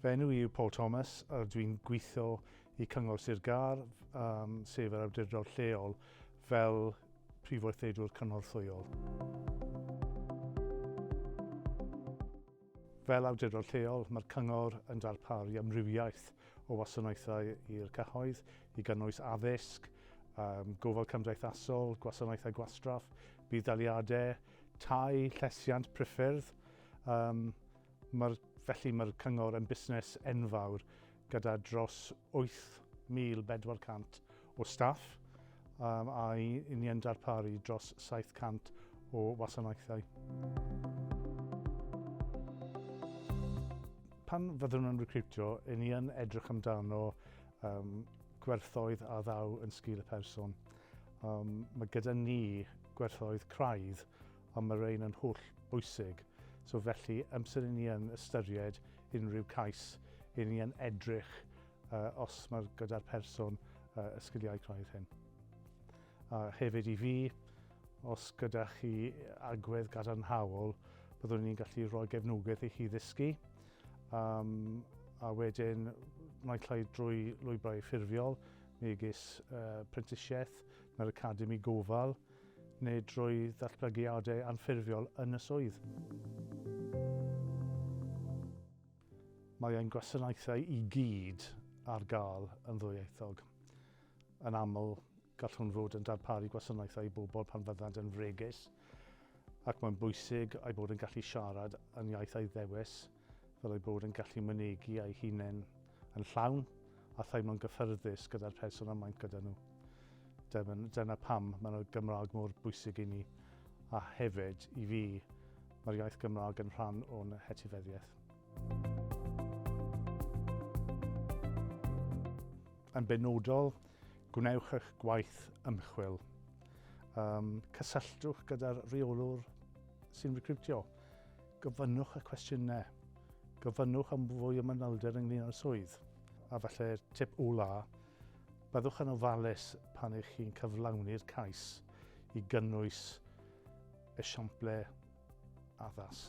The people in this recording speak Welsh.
Fy enw i yw Paul Thomas, a dwi'n gweithio i Cyngor Sir Gar, sef yr awdurdod lleol, fel prif weithredwr cynorthwyol. Fel awdurdod lleol, mae'r Cyngor yn darparu amrywiaeth o wasanaethau i'r cyhoedd, i gynnwys addysg, gofal cymdeithasol, gwasanaethau gwastraff, buddaliadau, tai, llesiant, priffyrdd. Felly mae'r Cyngor yn busnes enfawr gyda dros 8,400 o staff a ni'n darparu dros 700 o wasanaethau. Pan fyddwn nhw'n recriwtio, ni'n edrych amdano gwerthoedd a ddaw yn sgil y person. Mae gyda ni gwerthoedd craidd, ond mae rhain yn holl bwysig. So felly, amser ni yn ystyried unrhyw cais, ni yn edrych os mae gyda'r person y sgiliau craidd hyn. Hefyd i fi, os gyda chi agwedd gadarnhaol, byddwn ni'n gallu rhoi gefnogaeth i chi ddysgu. A wedyn, naill ai drwy lwybrau ffurfiol, megis prentisiaeth na'r Academi Gofal, neu drwy ddatblygiadau anffurfiol yn y swydd. Mae ein gwasanaethau i gyd ar gael yn ddwyieithog. Yn aml, gallwn fod yn darparu gwasanaethau i bobl pan fyddant yn fregus, ac mae'n bwysig eu bod yn gallu siarad yn iaithau ddewis, fel eu bod yn gallu mynegu eu hunain yn llawn a theimlo'n gyffyrddus gyda'r person yma gyda nhw. Dyna pam mae'r Gymraeg mor bwysig i ni, a hefyd i fi, mae'r iaith Gymraeg yn rhan o'n hetifeddiaeth. Yn benodol, gwnewch eich gwaith ymchwil. Cysylltwch gyda'r reolwr sy'n recriwtio. Gofynnwch y cwestiynau. Gofynnwch am fwy o manylder ynglyn â'r swydd. A falle tip ola, byddwch yn ofalus pan ych chi'n cyflawni'r cais i gynnwys esiamplau addas.